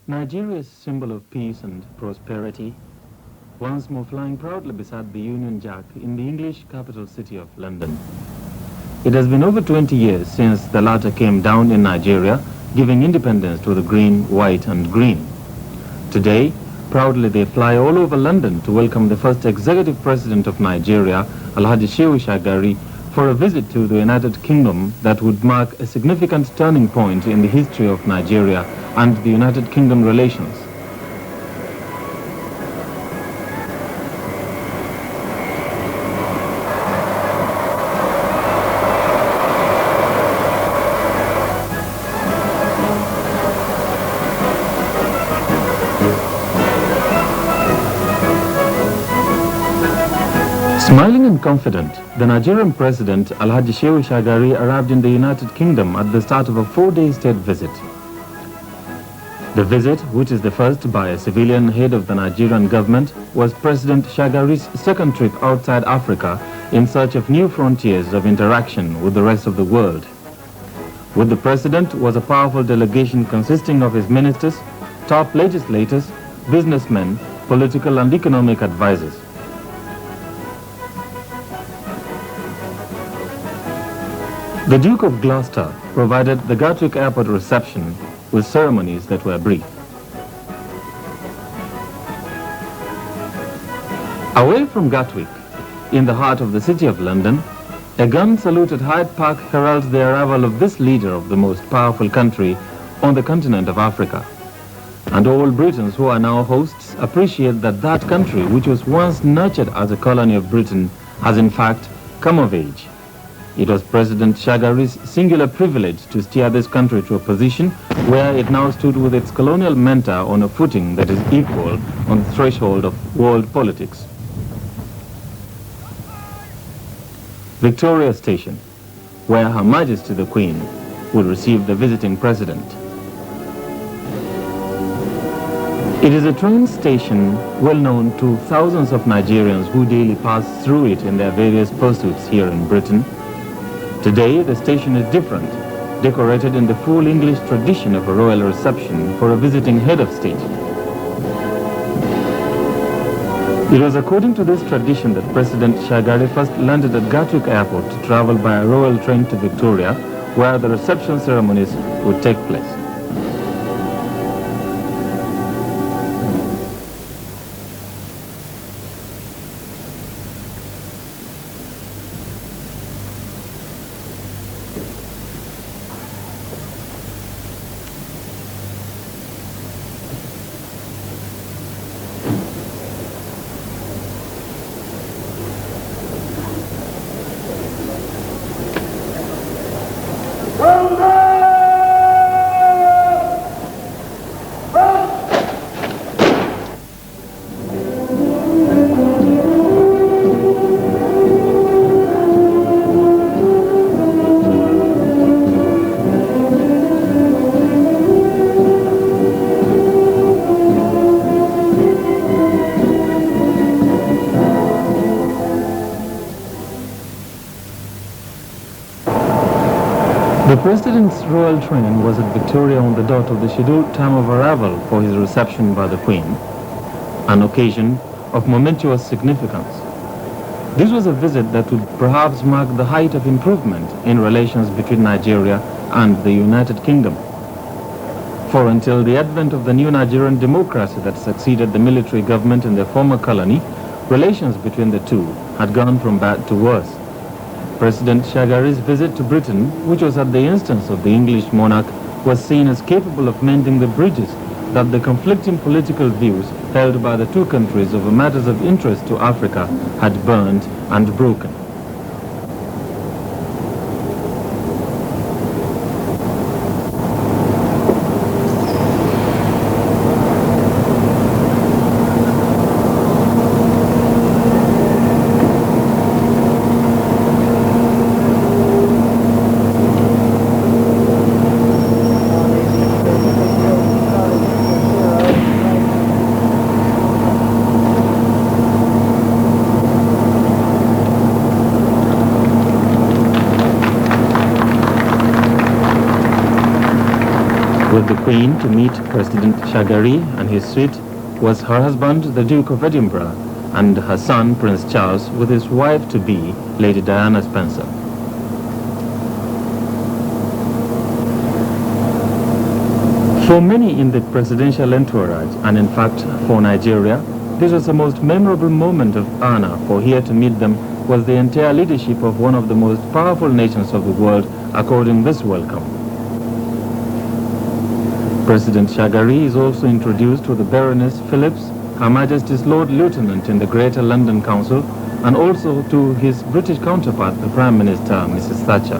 Nigeria's symbol of peace and prosperity, once more flying proudly beside the Union Jack in the English capital city of London. It has been over 20 years since the latter came down in Nigeria, giving independence to the green, white and green. Today, proudly they fly all over London to welcome the first executive president of Nigeria, SHEHU Shagari, for a visit to the United Kingdom that would mark a significant turning point in the history of Nigeria and the United Kingdom relations. Smiling and confident, the Nigerian President SHEHU Shagari arrived in the United Kingdom at the start of a 4-day state visit. The visit, which is the first by a civilian head of the Nigerian government, was President Shagari's second trip outside Africa in search of new frontiers of interaction with the rest of the world. With the President was a powerful delegation consisting of his ministers, top legislators, businessmen, political and economic advisors. The Duke of Gloucester provided the Gatwick Airport reception with ceremonies that were brief. Away from Gatwick, in the heart of the city of London, a gun salute at Hyde Park heralds the arrival of this leader of the most powerful country on the continent of Africa. And all Britons who are now hosts appreciate that that country, which was once nurtured as a colony of Britain, has in fact come of age. It was President Shagari's singular privilege to steer this country to a position where it now stood with its colonial mentor on a footing that is equal on the threshold of world politics. Victoria Station, where Her Majesty the Queen will receive the visiting president. It is a train station well known to thousands of Nigerians who daily pass through it in their various pursuits here in Britain. Today, the station is different, decorated in the full English tradition of a royal reception for a visiting head of state. It was according to this tradition that President Shagari first landed at Gatwick Airport to travel by a royal train to Victoria, where the reception ceremonies would take place. The President's royal train was at Victoria on the dot of the scheduled time of arrival for his reception by the Queen, an occasion of momentous significance. This was a visit that would perhaps mark the height of improvement in relations between Nigeria and the United Kingdom. For until the advent of the new Nigerian democracy that succeeded the military government in their former colony, relations between the two had gone from bad to worse. President Shagari's visit to Britain, which was at the instance of the English monarch, was seen as capable of mending the bridges that the conflicting political views held by the two countries over matters of interest to Africa had burned and broken. With the Queen to meet President Shagari and his suite was her husband, the Duke of Edinburgh, and her son, Prince Charles, with his wife-to-be, Lady Diana Spencer. For many in the presidential entourage, and in fact for Nigeria, this was the most memorable moment of honor, for here to meet them was the entire leadership of one of the most powerful nations of the world according this welcome. President Shagari is also introduced to the Baroness Phillips, Her Majesty's Lord Lieutenant in the Greater London Council, and also to his British counterpart, the Prime Minister, Mrs. Thatcher.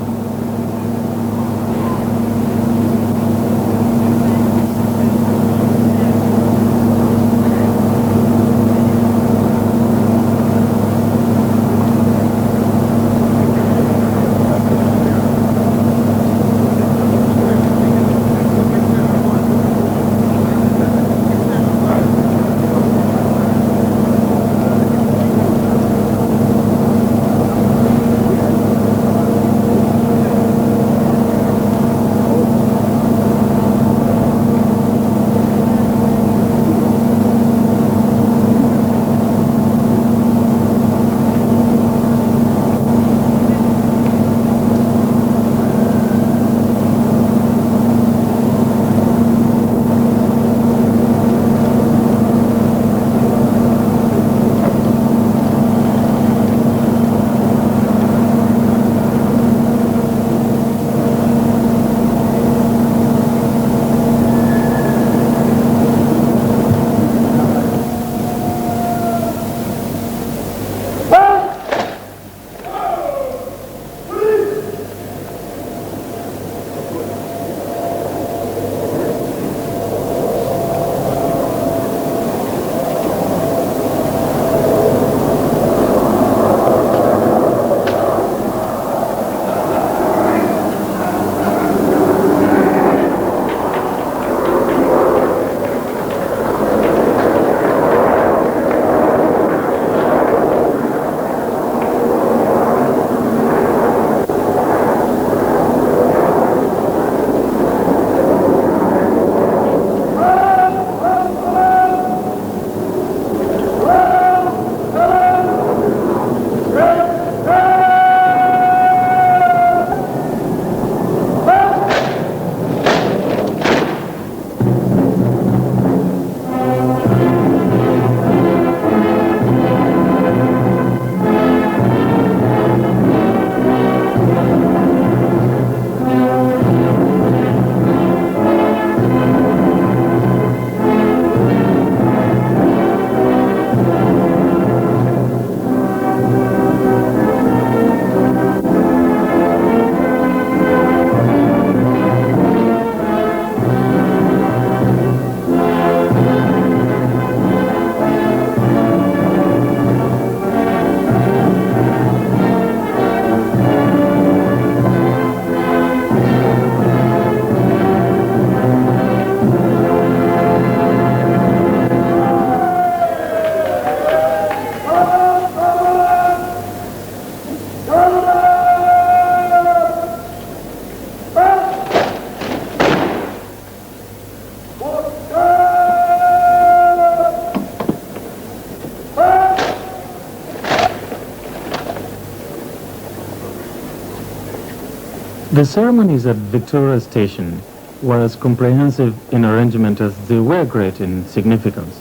The ceremonies at Victoria Station were as comprehensive in arrangement as they were great in significance.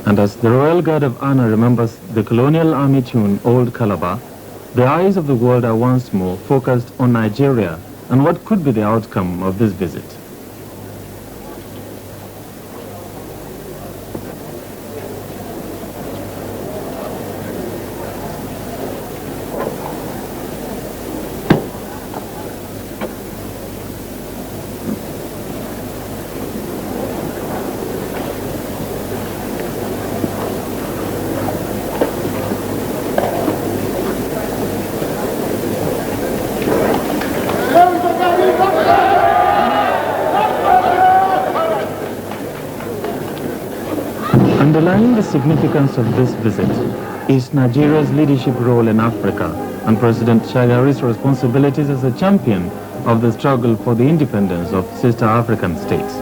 And as the Royal Guard of Honor remembers the colonial army tune Old Calabar, the eyes of the world are once more focused on Nigeria and what could be the outcome of this visit. Underlying the significance of this visit is Nigeria's leadership role in Africa and President Shagari's responsibilities as a champion of the struggle for the independence of sister African states.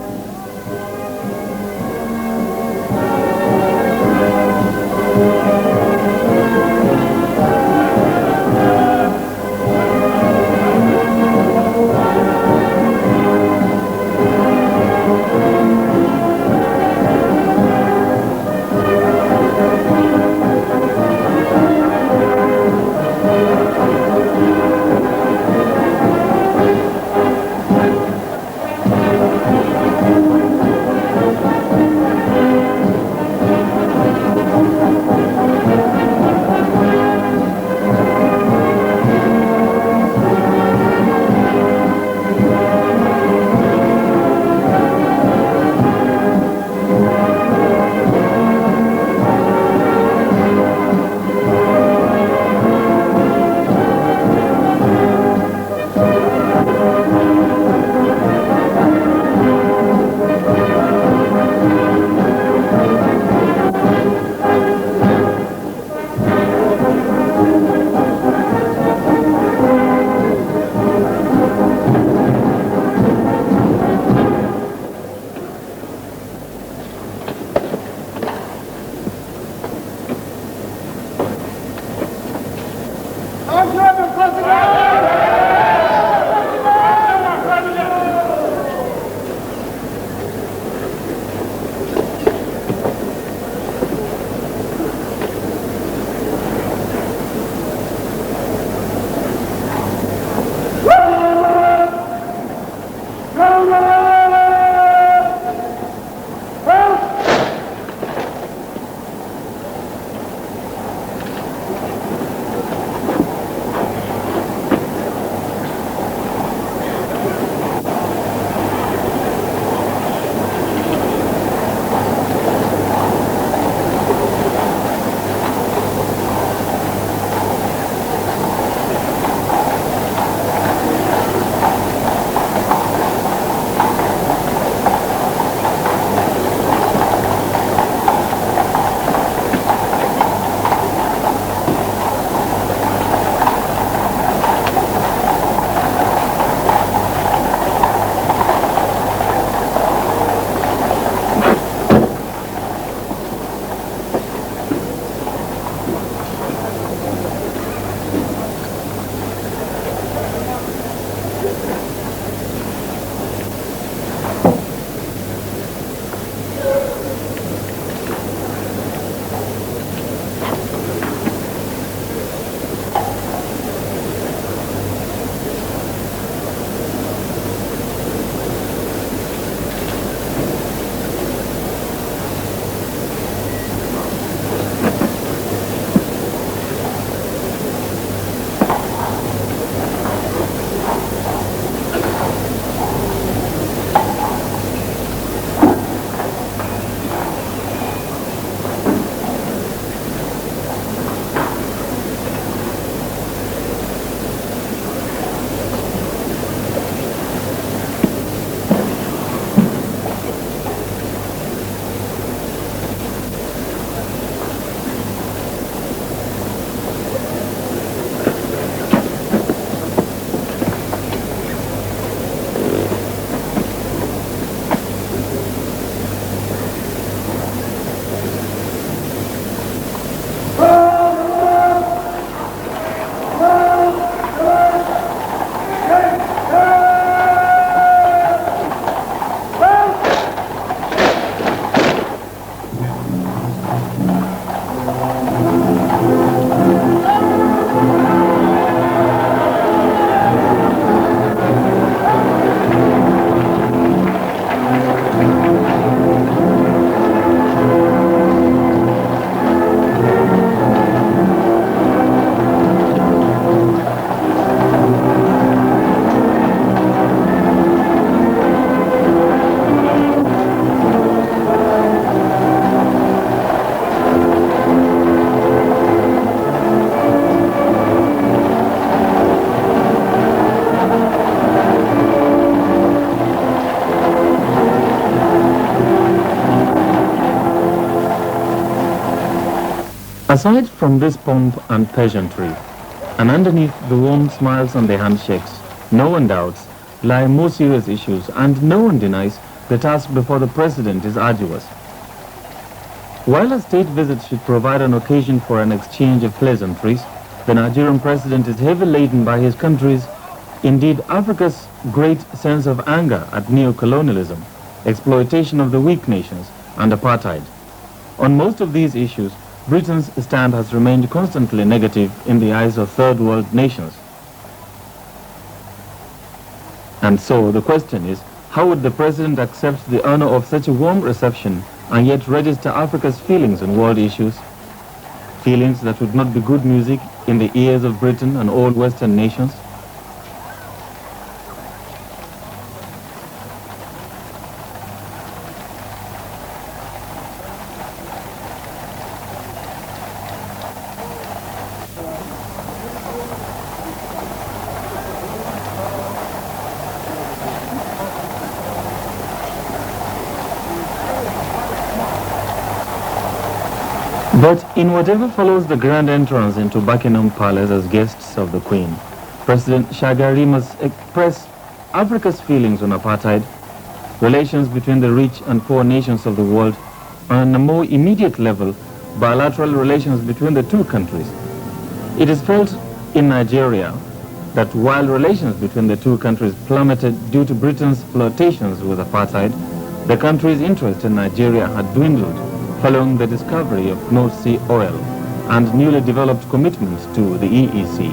Aside from this pomp and pageantry, and underneath the warm smiles and the handshakes, no one doubts lie more serious issues, and no one denies the task before the president is arduous. While a state visit should provide an occasion for an exchange of pleasantries, the Nigerian president is heavily laden by his country's, indeed Africa's, great sense of anger at neo-colonialism, exploitation of the weak nations, and apartheid. On most of these issues, Britain's stand has remained constantly negative in the eyes of third world nations. And so the question is, how would the president accept the honor of such a warm reception and yet register Africa's feelings on world issues? Feelings that would not be good music in the ears of Britain and all Western nations? But in whatever follows the grand entrance into Buckingham Palace as guests of the Queen, President Shagari must express Africa's feelings on apartheid, relations between the rich and poor nations of the world, on a more immediate level, bilateral relations between the two countries. It is felt in Nigeria that while relations between the two countries plummeted due to Britain's flirtations with apartheid, the country's interest in Nigeria had dwindled following the discovery of North Sea oil and newly developed commitments to the EEC.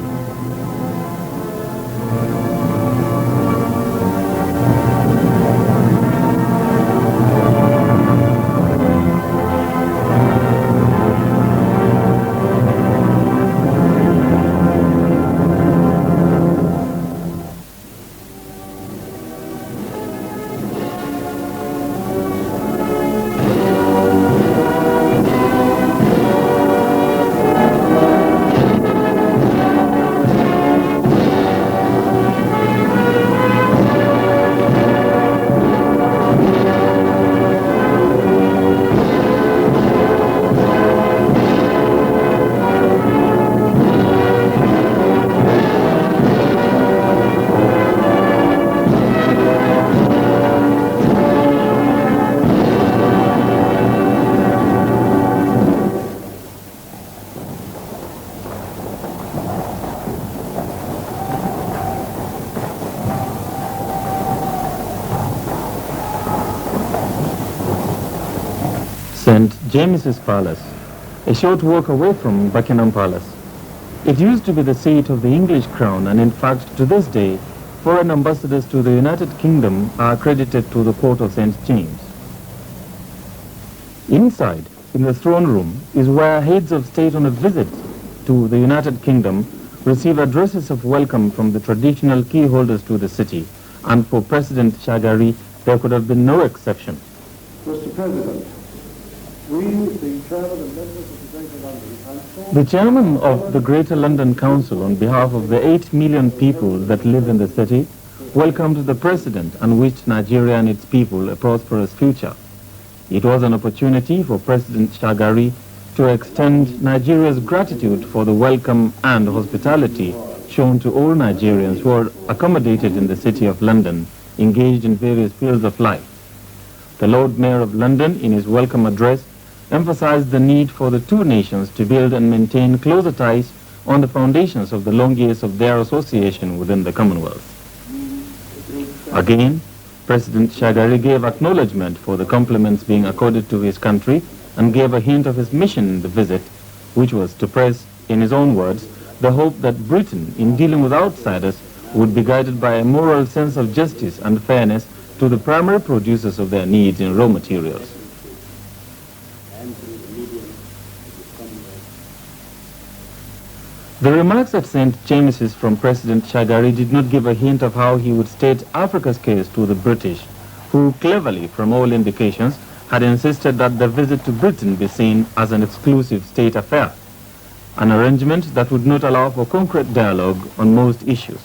St. James's Palace, a short walk away from Buckingham Palace. It used to be the seat of the English crown, and in fact to this day foreign ambassadors to the United Kingdom are accredited to the court of St. James. Inside, in the throne room, is where heads of state on a visit to the United Kingdom receive addresses of welcome from the traditional key holders to the city, and for President Shagari there could have been no exception. Mr. President, we, the chairman and members of the Greater London Council... The chairman of the Greater London Council, on behalf of the 8 million people that live in the city, welcomed the president and wished Nigeria and its people a prosperous future. It was an opportunity for President Shagari to extend Nigeria's gratitude for the welcome and hospitality shown to all Nigerians who are accommodated in the city of London, engaged in various fields of life. The Lord Mayor of London, in his welcome address, emphasized the need for the two nations to build and maintain closer ties on the foundations of the long years of their association within the Commonwealth. Again, President Shagari gave acknowledgement for the compliments being accorded to his country and gave a hint of his mission in the visit, which was to press, in his own words, the hope that Britain, in dealing with outsiders, would be guided by a moral sense of justice and fairness to the primary producers of their needs in raw materials. The remarks at St. James's from President Shagari did not give a hint of how he would state Africa's case to the British, who cleverly, from all indications, had insisted that the visit to Britain be seen as an exclusive state affair, an arrangement that would not allow for concrete dialogue on most issues.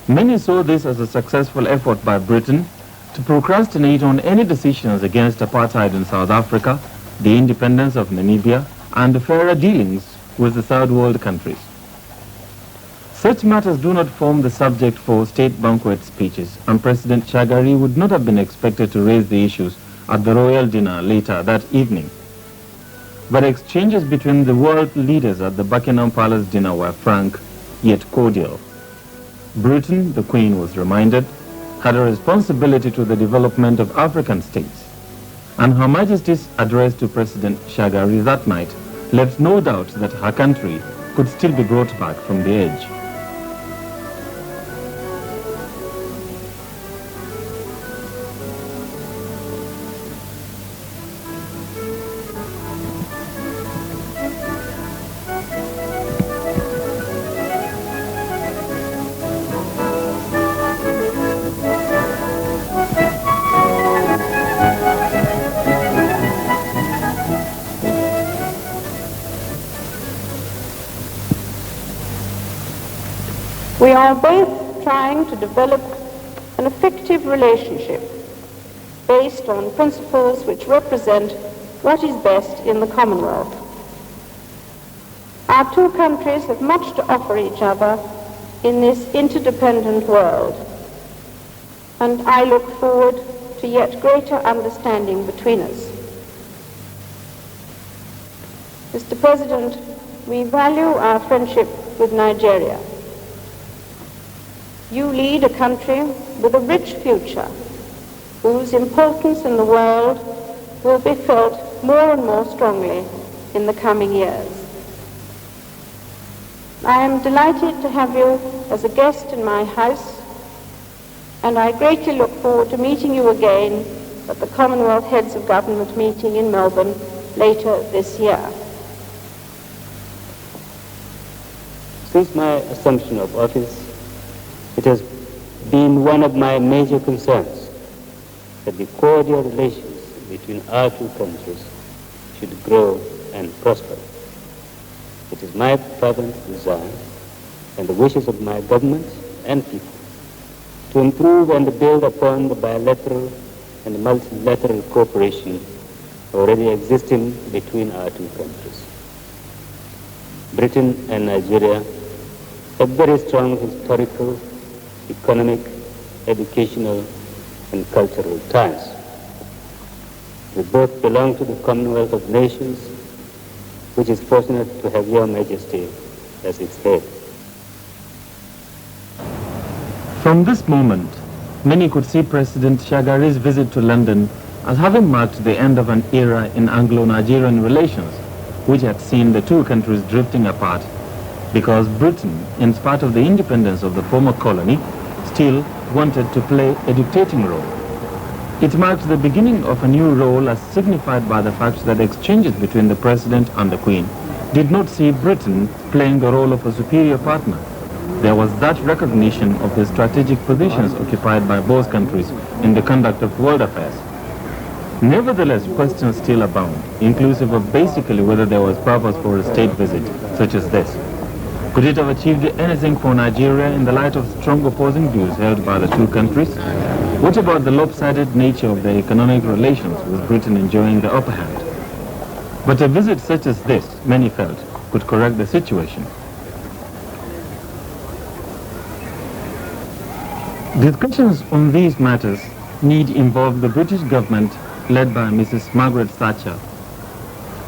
Many saw this as a successful effort by Britain to procrastinate on any decisions against apartheid in South Africa, the independence of Namibia, and fairer dealings with the third world countries. Such matters do not form the subject for state banquet speeches, and President Shagari would not have been expected to raise the issues at the royal dinner later that evening. But exchanges between the world leaders at the Buckingham Palace dinner were frank, yet cordial. Britain, the Queen was reminded, had a responsibility to the development of African states, and Her Majesty's address to President Shagari that night left no doubt that her country could still be brought back from the edge. We are both trying to develop an effective relationship based on principles which represent what is best in the Commonwealth. Our two countries have much to offer each other in this interdependent world, and I look forward to yet greater understanding between us. Mr. President, we value our friendship with Nigeria. You lead a country with a rich future, whose importance in the world will be felt more and more strongly in the coming years. I am delighted to have you as a guest in my house, and I greatly look forward to meeting you again at the Commonwealth Heads of Government meeting in Melbourne later this year. Since my assumption of office, it has been one of my major concerns that the cordial relations between our two countries should grow and prosper. It is my fervent desire and the wishes of my government and people to improve and build upon the bilateral and multilateral cooperation already existing between our two countries. Britain and Nigeria have very strong historical, economic, educational, and cultural ties. We both belong to the Commonwealth of Nations, which is fortunate to have Your Majesty as its head. From this moment, many could see President Shagari's visit to London as having marked the end of an era in Anglo-Nigerian relations, which had seen the two countries drifting apart because Britain, in spite of the independence of the former colony, still wanted to play a dictating role. It marked the beginning of a new role as signified by the fact that exchanges between the President and the Queen did not see Britain playing the role of a superior partner. There was that recognition of the strategic positions occupied by both countries in the conduct of world affairs. Nevertheless, questions still abound, inclusive of basically whether there was purpose for a state visit such as this. Could it have achieved anything for Nigeria in the light of strong opposing views held by the two countries? What about the lopsided nature of their economic relations, with Britain enjoying the upper hand? But a visit such as this, many felt, could correct the situation. Discussions on these matters need involve the British government led by Mrs. Margaret Thatcher,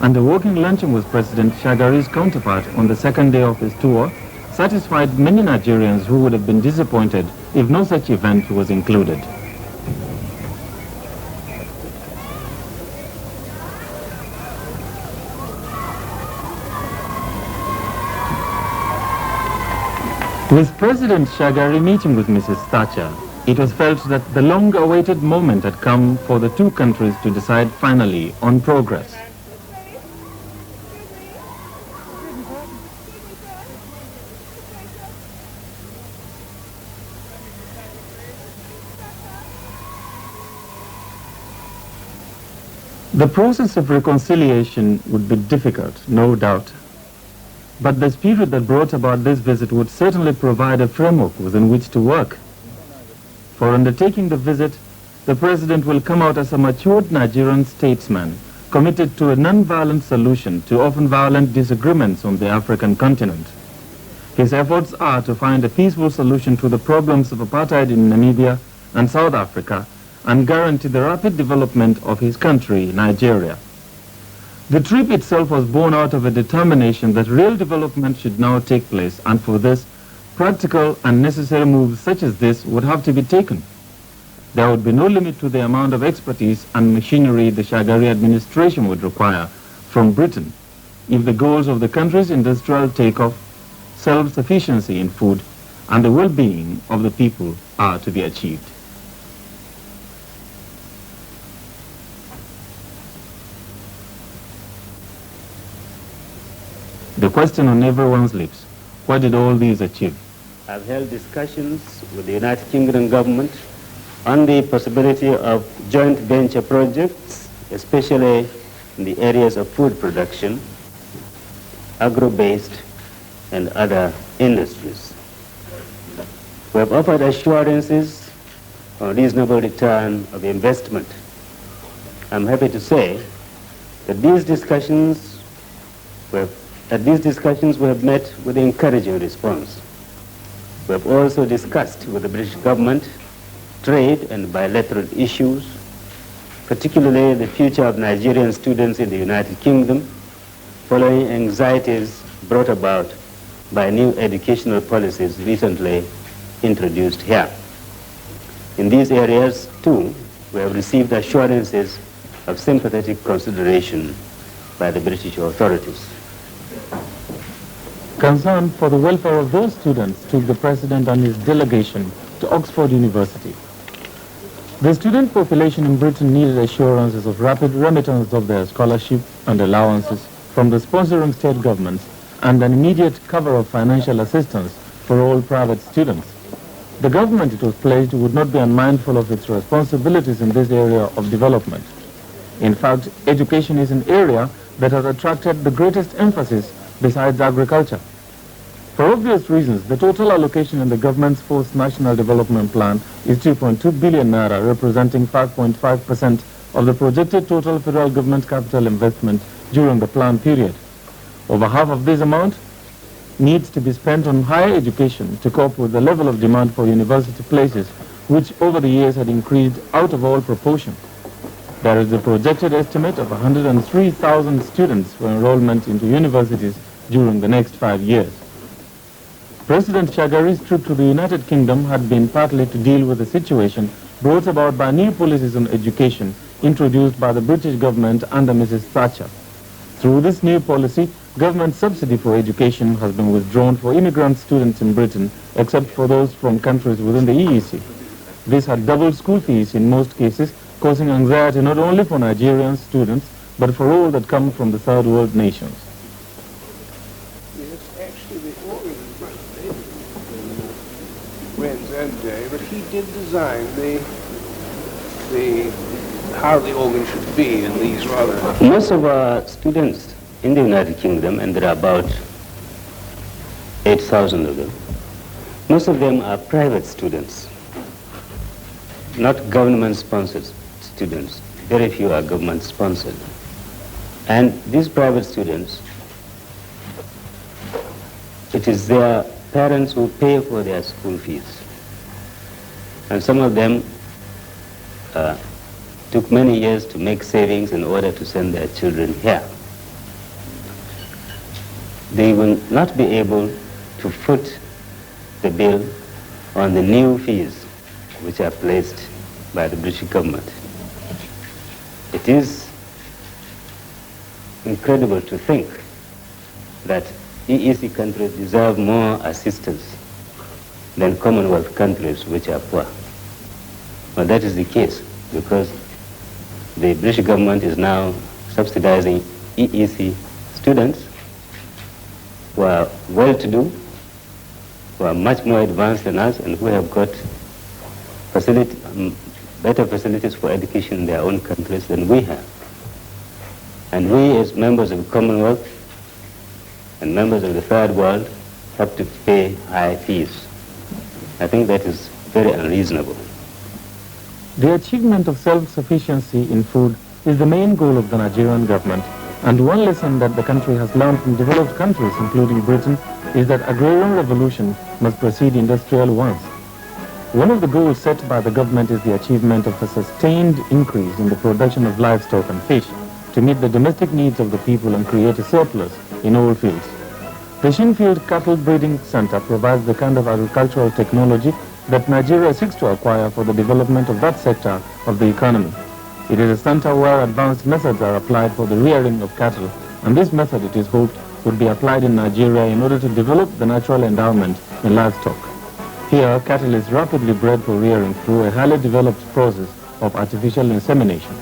and a working luncheon with President Shagari's counterpart on the second day of his tour satisfied many Nigerians who would have been disappointed if no such event was included. With President Shagari meeting with Mrs. Thatcher, it was felt that the long-awaited moment had come for the two countries to decide finally on progress. The process of reconciliation would be difficult, no doubt. But the spirit that brought about this visit would certainly provide a framework within which to work. For undertaking the visit, the President will come out as a matured Nigerian statesman, committed to a non-violent solution to often violent disagreements on the African continent. His efforts are to find a peaceful solution to the problems of apartheid in Namibia and South Africa and guarantee the rapid development of his country, Nigeria. The trip itself was born out of a determination that real development should now take place, and for this, practical and necessary moves such as this would have to be taken. There would be no limit to the amount of expertise and machinery the Shagari administration would require from Britain if the goals of the country's industrial takeoff, self-sufficiency in food, and the well-being of the people are to be achieved. The question on everyone's lips, what did all these achieve? I've held discussions with the United Kingdom government on the possibility of joint venture projects, especially in the areas of food production, agro-based, and other industries. We have offered assurances on reasonable return of investment. I'm happy to say that these discussions we have met with encouraging response. We have also discussed with the British government trade and bilateral issues, particularly the future of Nigerian students in the United Kingdom, following anxieties brought about by new educational policies recently introduced here. In these areas, too, we have received assurances of sympathetic consideration by the British authorities. Concern for the welfare of those students took the President and his delegation to Oxford University. The student population in Britain needed assurances of rapid remittance of their scholarship and allowances from the sponsoring state governments and an immediate cover of financial assistance for all private students. The government, it was pledged, would not be unmindful of its responsibilities in this area of development. In fact, education is an area that has attracted the greatest emphasis besides agriculture. For obvious reasons, the total allocation in the government's fourth National Development Plan is 2.2 billion naira, representing 5.5% of the projected total federal government capital investment during the plan period. Over half of this amount needs to be spent on higher education to cope with the level of demand for university places, which over the years had increased out of all proportion. There is a projected estimate of 103,000 students for enrollment into universities during the next 5 years. President Shagari's trip to the United Kingdom had been partly to deal with the situation brought about by new policies on education introduced by the British government under Mrs. Thatcher. Through this new policy, government subsidy for education has been withdrawn for immigrant students in Britain, except for those from countries within the EEC. This had doubled school fees in most cases, causing anxiety not only for Nigerian students, but for all that come from the third world nations. But he did design how the organ should be in these rather... Most of our students in the United Kingdom, and there are about 8,000 of them, most of them are private students, not government-sponsored students. Very few are government-sponsored. And these private students, it is their parents who pay for their school fees. And some of them took many years to make savings in order to send their children here. They will not be able to foot the bill on the new fees which are placed by the British government. It is incredible to think that EEC countries deserve more assistance than Commonwealth countries which are poor. But that is the case because the British government is now subsidizing EEC students who are well-to-do, who are much more advanced than us, and who have got better facilities for education in their own countries than we have. And we, as members of the Commonwealth and members of the Third World, have to pay high fees. I think that is very unreasonable. The achievement of self-sufficiency in food is the main goal of the Nigerian government, And one lesson that the country has learned from developed countries, including Britain, is that agrarian revolution must precede industrial ones. One of the goals set by the government is the achievement of a sustained increase in the production of livestock and fish to meet the domestic needs of the people and create a surplus in all fields. The Shinfield Cattle Breeding Center provides the kind of agricultural technology that Nigeria seeks to acquire for the development of that sector of the economy. It is a center where advanced methods are applied for the rearing of cattle, and this method, it is hoped, would be applied in Nigeria in order to develop the natural endowment in livestock. Here, cattle is rapidly bred for rearing through a highly developed process of artificial insemination.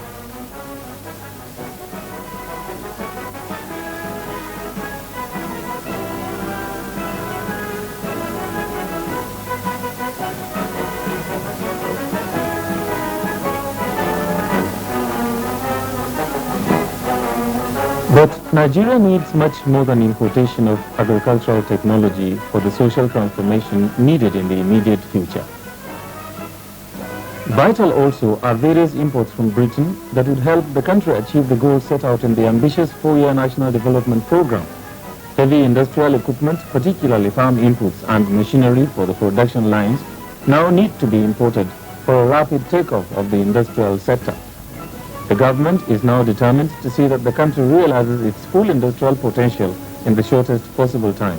But Nigeria needs much more than importation of agricultural technology for the social transformation needed in the immediate future. Vital also are various imports from Britain that would help the country achieve the goals set out in the ambitious 4-year National Development Program. Heavy industrial equipment, particularly farm inputs and machinery for the production lines, now need to be imported for a rapid takeoff of the industrial sector. The government is now determined to see that the country realizes its full industrial potential in the shortest possible time.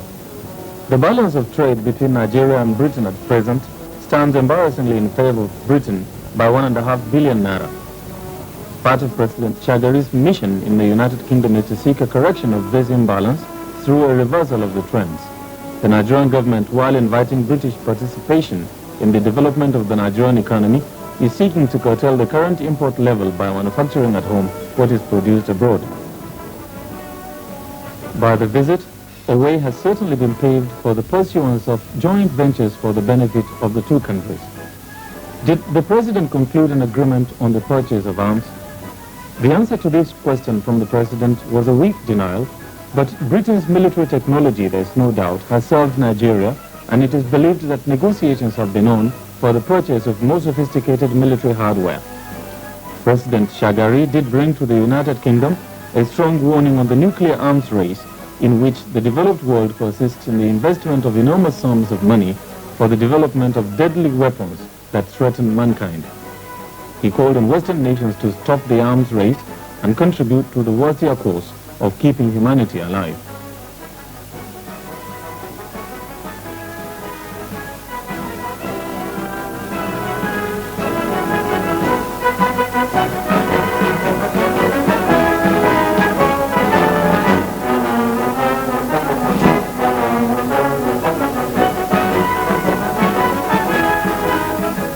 The balance of trade between Nigeria and Britain at present stands embarrassingly in favor of Britain by 1.5 billion naira. Part of President Shagari's mission in the United Kingdom is to seek a correction of this imbalance through a reversal of the trends. The Nigerian government, while inviting British participation in the development of the Nigerian economy, is seeking to curtail the current import level by manufacturing at home what is produced abroad. By the visit, a way has certainly been paved for the pursuance of joint ventures for the benefit of the two countries. Did the President conclude an agreement on the purchase of arms? The answer to this question from the President was a weak denial, but Britain's military technology, there is no doubt, has served Nigeria, and it is believed that negotiations have been on for the purchase of more sophisticated military hardware. President Shagari did bring to the United Kingdom a strong warning on the nuclear arms race in which the developed world persists in the investment of enormous sums of money for the development of deadly weapons that threaten mankind. He called on Western nations to stop the arms race and contribute to the worthier cause of keeping humanity alive.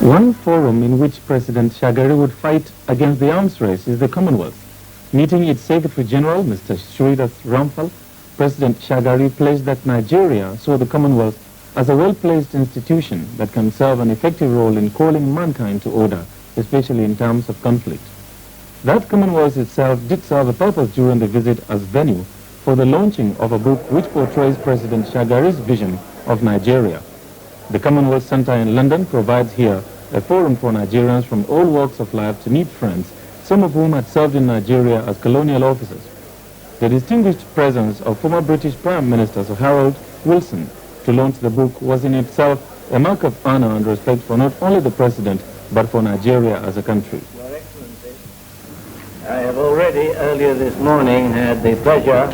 One forum in which President Shagari would fight against the arms race is the Commonwealth. Meeting its Secretary General, Mr. Sridhar Ramphal, President Shagari pledged that Nigeria saw the Commonwealth as a well-placed institution that can serve an effective role in calling mankind to order, especially in times of conflict. That Commonwealth itself did serve a purpose during the visit as venue for the launching of a book which portrays President Shagari's vision of Nigeria. The Commonwealth Center in London provides here a forum for Nigerians from all walks of life to meet friends, some of whom had served in Nigeria as colonial officers. The distinguished presence of former British Prime Minister Sir Harold Wilson to launch the book was in itself a mark of honor and respect for not only the President, but for Nigeria as a country. Your Excellency, I have already earlier this morning had the pleasure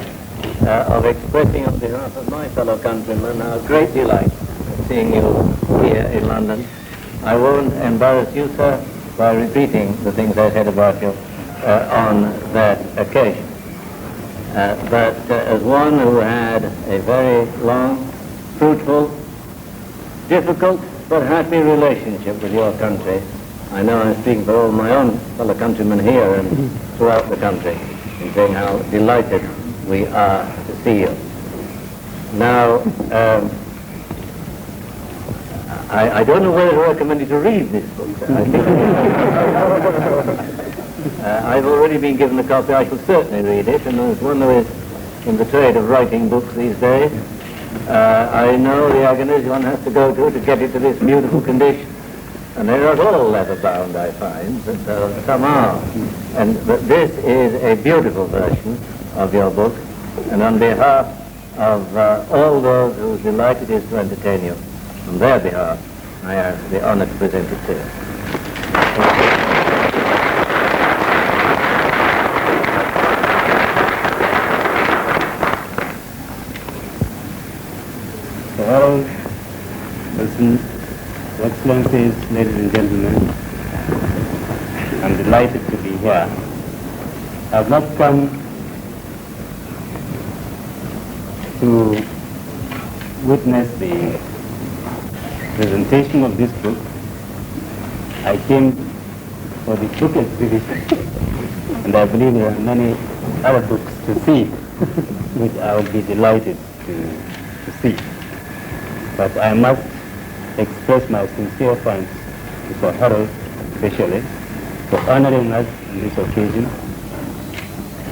of expressing on behalf of my fellow countrymen our great delight seeing you here in London. I won't embarrass you, sir, by repeating the things I said about you on that occasion. But as one who had a very long, fruitful, difficult, but happy relationship with your country, I know I'm speaking for all my own fellow countrymen here and throughout the country in saying how delighted we are to see you. Now, I don't know whether to recommend you to read this book. I think I've already been given a copy. I shall certainly read it, and as one who is in the trade of writing books these days, I know the agonies one has to go to get it to this beautiful condition. And they're not all leather bound, I find, but some are. But this is a beautiful version, of your book, and on behalf of all those whose delight it is to entertain you, on their behalf, I have the honor to present it to you. So all Excellencies, ladies and gentlemen, I'm delighted to be here. I've not come to witness the presentation of this book. I came for the book exhibition, and I believe there are many other books to see, which I will be delighted to see. But I must express my sincere thanks to Sir Harold, especially, for honoring us on this occasion,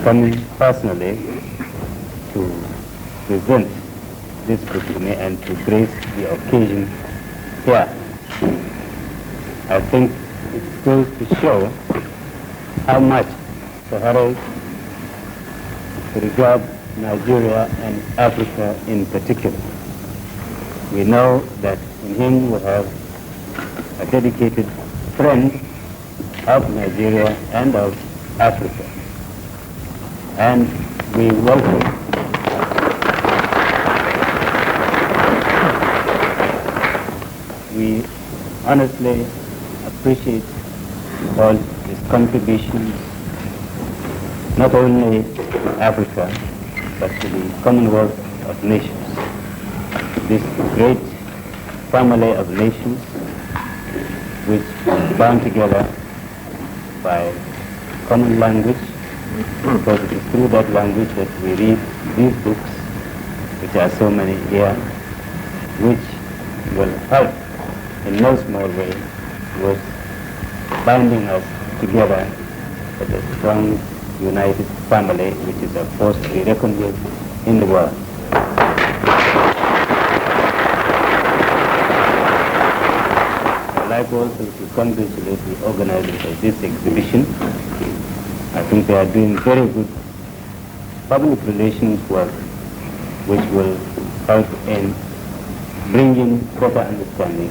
coming personally to present this book to me and to grace the occasion here. I think it goes to show how much Sir Harold regards Nigeria and Africa in particular. We know that in him we have a dedicated friend of Nigeria and of Africa. And we welcome we honestly appreciate all his contributions, not only to Africa, but to the Commonwealth of Nations. This great family of nations which are bound together by common language, because it is through that language that we read these books, which are so many here, which will help in no small way towards binding us together as a strong, united family, which is a force to be reckoned with in the world. I'd like also to congratulate the organizers of this exhibition. I think they are doing very good public relations work, which will help in bringing better understanding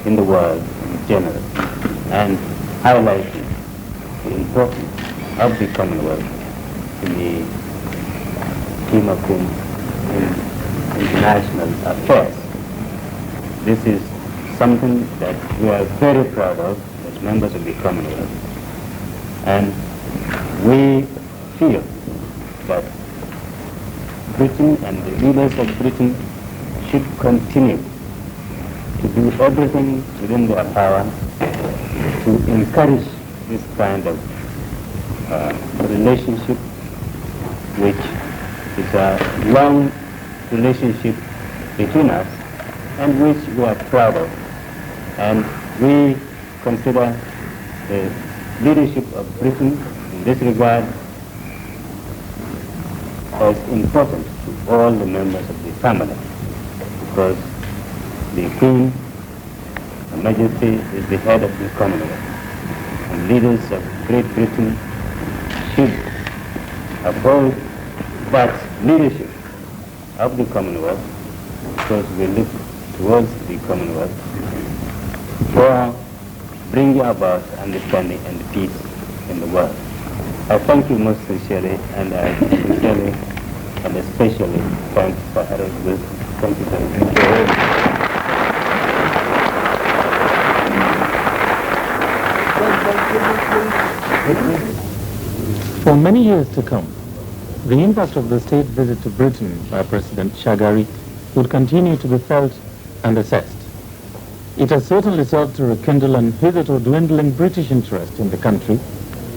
in the world in general and highlighting the importance of the Commonwealth in the scheme of things in international affairs. This is something that we are very proud of as members of the Commonwealth. And we feel that Britain and the leaders of Britain should continue to do everything within their power to encourage this kind of relationship, which is a long relationship between us and which we are proud of. And we consider the leadership of Britain in this regard as important to all the members of the family, because the Queen, Her Majesty, is the head of the Commonwealth, and leaders of Great Britain should uphold that leadership of the Commonwealth, because we look towards the Commonwealth for bringing about understanding and peace in the world. I thank you most sincerely, and I sincerely and especially thank Sir Harold Wilson. Thank you very much. For many years to come, the impact of the state visit to Britain by President Shagari would continue to be felt and assessed. It has certainly served to rekindle an hitherto dwindling British interest in the country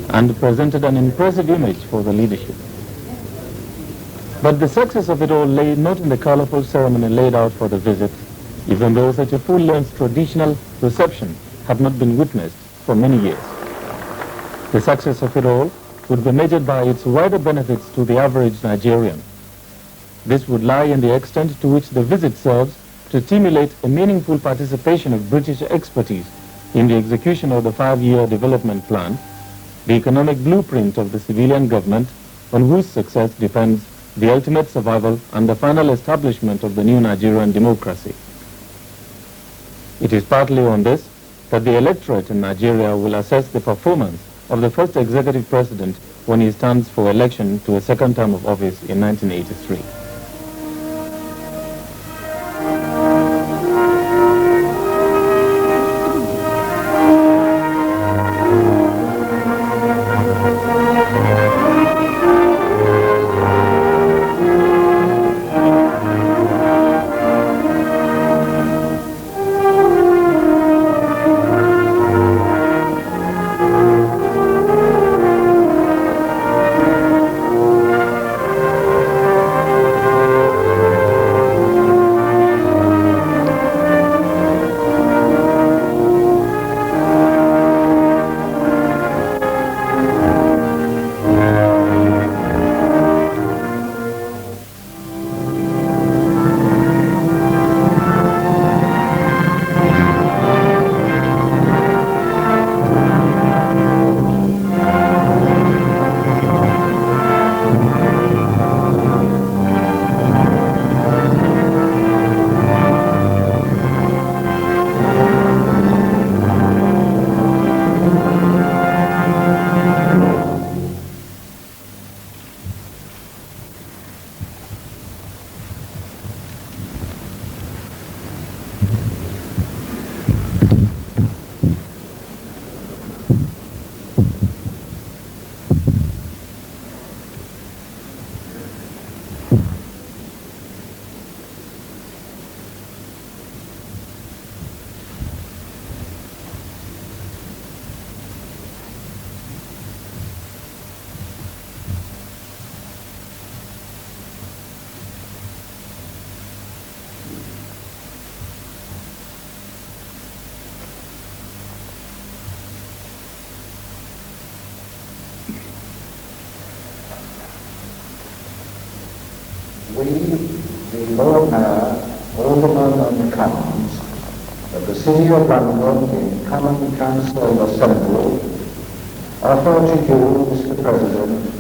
and presented an impressive image for the leadership. But the success of it all lay not in the colorful ceremony laid out for the visit, even though such a full-length traditional reception had not been witnessed for many years. The success of it all would be measured by its wider benefits to the average Nigerian. This would lie in the extent to which the visit serves to stimulate a meaningful participation of British expertise in the execution of the 5-year development plan, the economic blueprint of the civilian government, on whose success depends the ultimate survival and the final establishment of the new Nigerian democracy. It is partly on this that the electorate in Nigeria will assess the performance of the first executive president when he stands for election to a second term of office in 1983. We, the Lord Mayor, Aldermen and Commons of the City of London in Common Council Assembly, offer to you, Mr. President,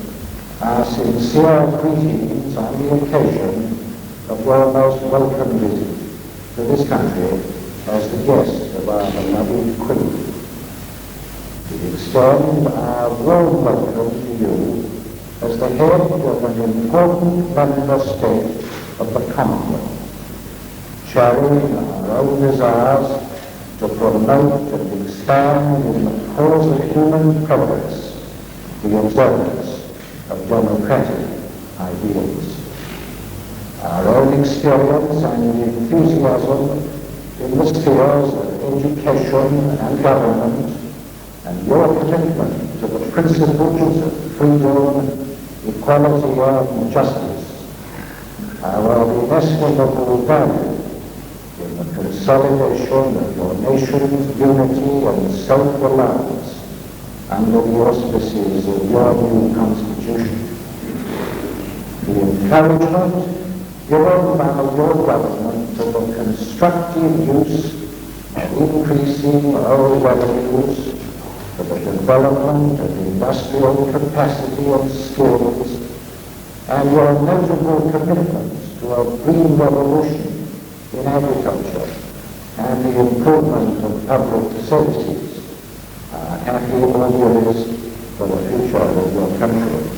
our sincere greetings on the occasion of your most welcome visit to this country as the guest of our beloved Queen. We extend our warm welcome to you as the head of an important member state of the Commonwealth, sharing our own desires to promote and expand in the cause of human progress the observance of democratic ideals. Our own experience and enthusiasm in the spheres of education and government, and your commitment to the principles of freedom, equality and justice are of inestimable value in the consolidation of your nation's unity and self-reliance under the auspices of your new Constitution. The encouragement given by your government to the constructive use of increasing oil revenues for the development of industrial capacity and skills, and your notable commitments to a green revolution in agriculture and the improvement of public services are happy auguries for the future of your country.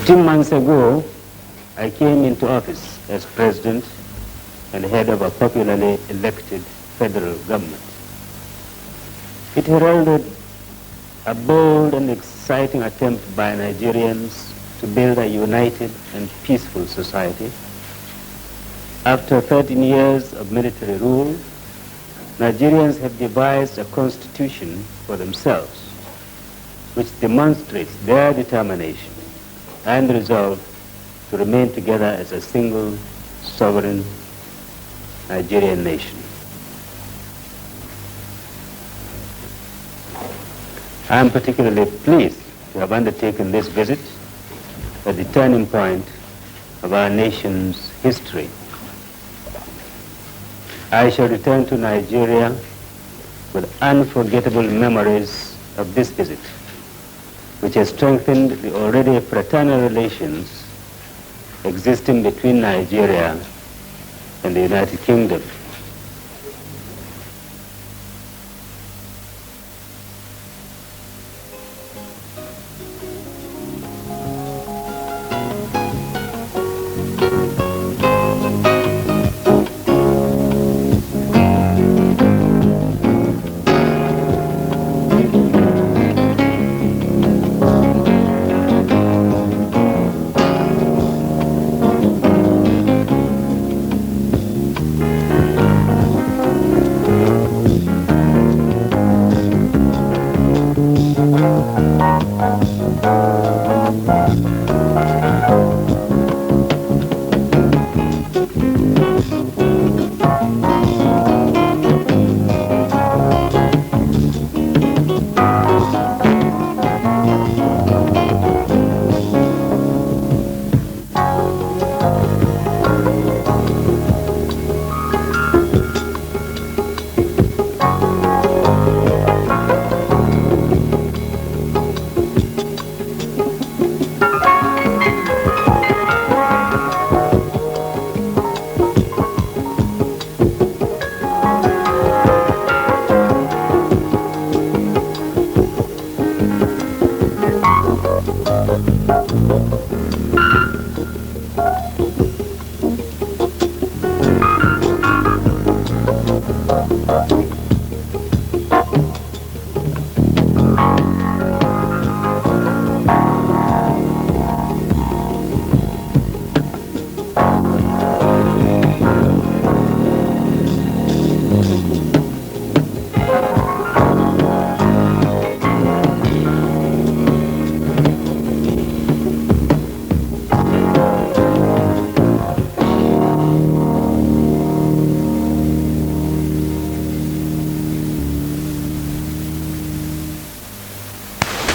Two months ago, I came into office as president and head of a popularly elected federal government. It heralded a bold and exciting attempt by Nigerians to build a united and peaceful society. After 13 years of military rule, Nigerians have devised a constitution for themselves, which demonstrates their determination and resolve to remain together as a single, sovereign Nigerian nation. I am particularly pleased to have undertaken this visit at the turning point of our nation's history. I shall return to Nigeria with unforgettable memories of this visit, which has strengthened the already fraternal relations existing between Nigeria and the United Kingdom.